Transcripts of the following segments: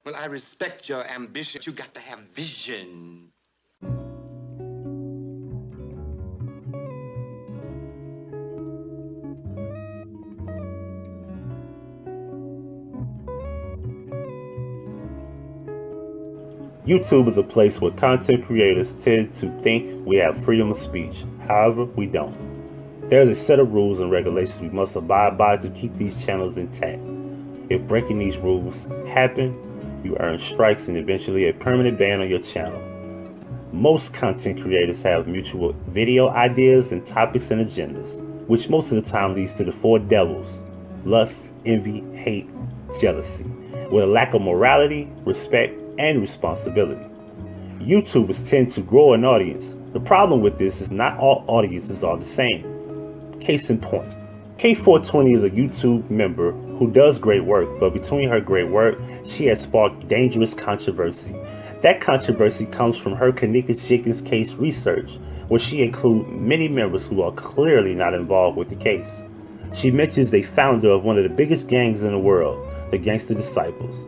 Well, I respect your ambition. You got to have vision. YouTube is a place where content creators tend to think we have freedom of speech. However, we don't. There's a set of rules and regulations we must abide by to keep these channels intact. If breaking these rules happen, you earn strikes and eventually a permanent ban on your channel. Most content creators have mutual video ideas and topics and agendas, which most of the time leads to the four devils: lust, envy, hate, jealousy, with a lack of morality, respect, and responsibility. YouTubers tend to grow an audience. The problem with this is not all audiences are the same. Case in point, K420 is a YouTube member who does great work, but between her great work, she has sparked dangerous controversy. That controversy comes from her Kanika Jenkins case research, where she includes many members who are clearly not involved with the case. She mentions a founder of one of the biggest gangs in the world, the Gangster Disciples.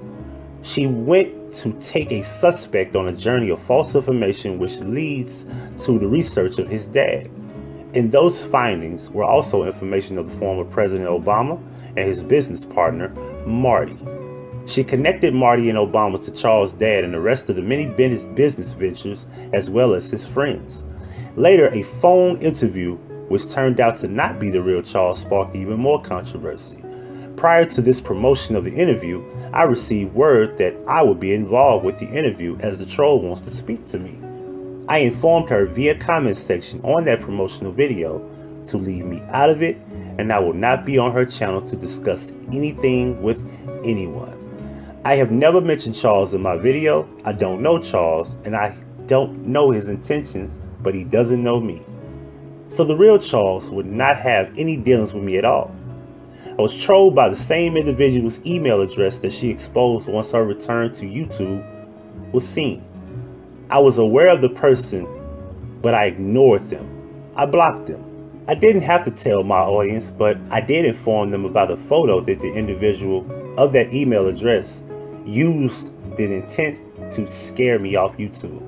She went to take a suspect on a journey of false information, which leads to the research of his dad. In those findings were also information of the former President Obama and his business partner, Marty. She connected Marty and Obama to Charles' dad and the rest of the many business ventures, as well as his friends. Later, a phone interview, which turned out to not be the real Charles, sparked even more controversy. Prior to this promotion of the interview, I received word that I would be involved with the interview as the troll wants to speak to me. I informed her via comment section on that promotional video to leave me out of it, and I will not be on her channel to discuss anything with anyone. I have never mentioned Charles in my video. I don't know Charles, and I don't know his intentions, but he doesn't know me. So the real Charles would not have any dealings with me at all. I was trolled by the same individual's email address that she exposed once her return to YouTube was seen. I was aware of the person, but I ignored them. I blocked them. I didn't have to tell my audience, but I did inform them about a photo that the individual of that email address used the intent to scare me off YouTube.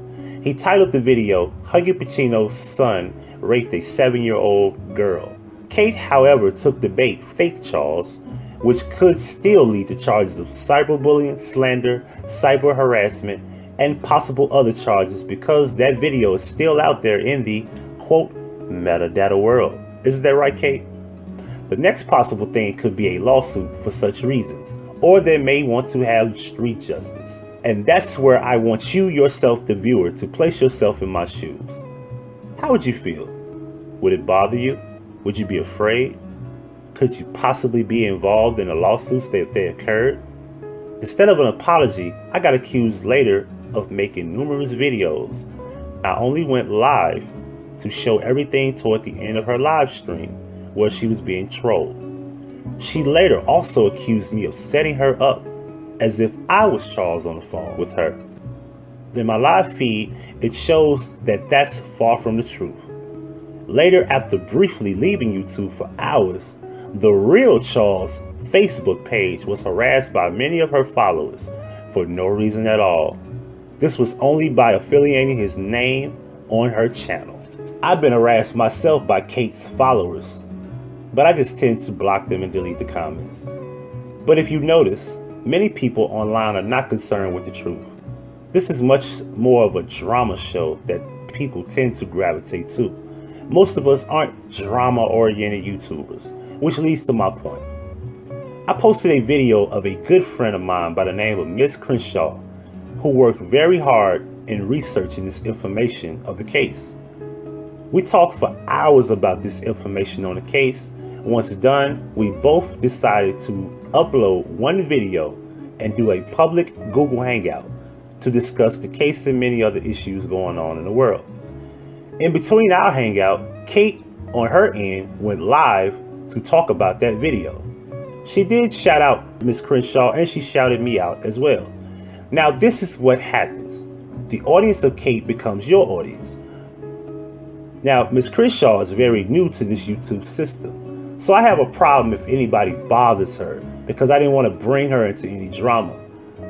He titled the video, "Huggie Pacino's son raped a 7-year-old girl." Kate, however, took the bait, fake Charles, which could still lead to charges of cyberbullying, slander, cyber harassment, and possible other charges because that video is still out there in the, quote, metadata world. Isn't that right, Kate? The next possible thing could be a lawsuit for such reasons, or they may want to have street justice. And that's where I want you yourself, the viewer, to place yourself in my shoes. How would you feel? Would it bother you? Would you be afraid? Could you possibly be involved in the lawsuits if they occurred? Instead of an apology, I got accused later of making numerous videos. I only went live to show everything toward the end of her live stream where she was being trolled. She later also accused me of setting her up as if I was Charles on the phone with her. In my live feed, it shows that that's far from the truth. Later, after briefly leaving YouTube for hours, the real Charles' Facebook page was harassed by many of her followers for no reason at all. This was only by affiliating his name on her channel. I've been harassed myself by Kate's followers, but I just tend to block them and delete the comments. But if you notice, many people online are not concerned with the truth. This is much more of a drama show that people tend to gravitate to. Most of us aren't drama-oriented YouTubers, which leads to my point. I posted a video of a good friend of mine by the name of Miss Crenshaw, who worked very hard in researching this information of the case. We talked for hours about this information on the case. Once done, we both decided to upload one video and do a public Google Hangout to discuss the case and many other issues going on in the world. In between our hangout, Kate on her end went live to talk about that video. She did shout out Miss Crenshaw and she shouted me out as well. Now this is what happens. The audience of Kate becomes your audience. Now Miss Crenshaw is very new to this YouTube system, so I have a problem if anybody bothers her because I didn't want to bring her into any drama.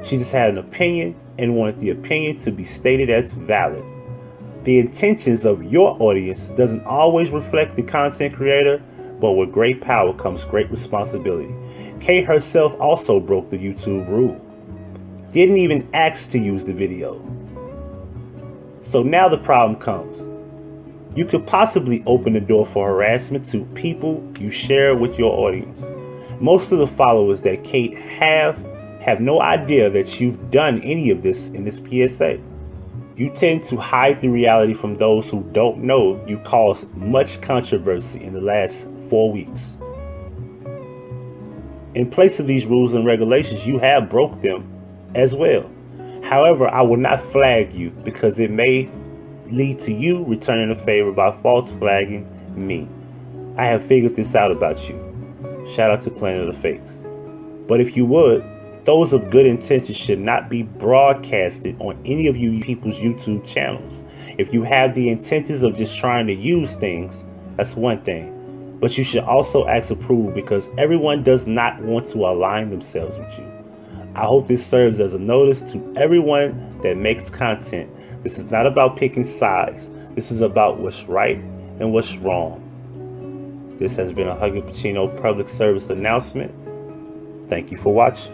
She just had an opinion and wanted the opinion to be stated as valid. The intentions of your audience doesn't always reflect the content creator, but with great power comes great responsibility. Kate herself also broke the YouTube rule. Didn't even ask to use the video. So now the problem comes. You could possibly open the door for harassment to people you share with your audience. Most of the followers that Kate have no idea that you've done any of this in this PSA. You tend to hide the reality from those who don't know you caused much controversy in the last 4 weeks. In place of these rules and regulations, you have broke them as well. However, I will not flag you because it may lead to you returning a favor by false flagging me. I have figured this out about you. Shout out to Planet of the Fakes. But if you would, those of good intentions should not be broadcasted on any of you people's YouTube channels. If you have the intentions of just trying to use things, that's one thing. But you should also ask approval because everyone does not want to align themselves with you. I hope this serves as a notice to everyone that makes content. This is not about picking sides. This is about what's right and what's wrong. This has been a Huggie Pacino public service announcement. Thank you for watching.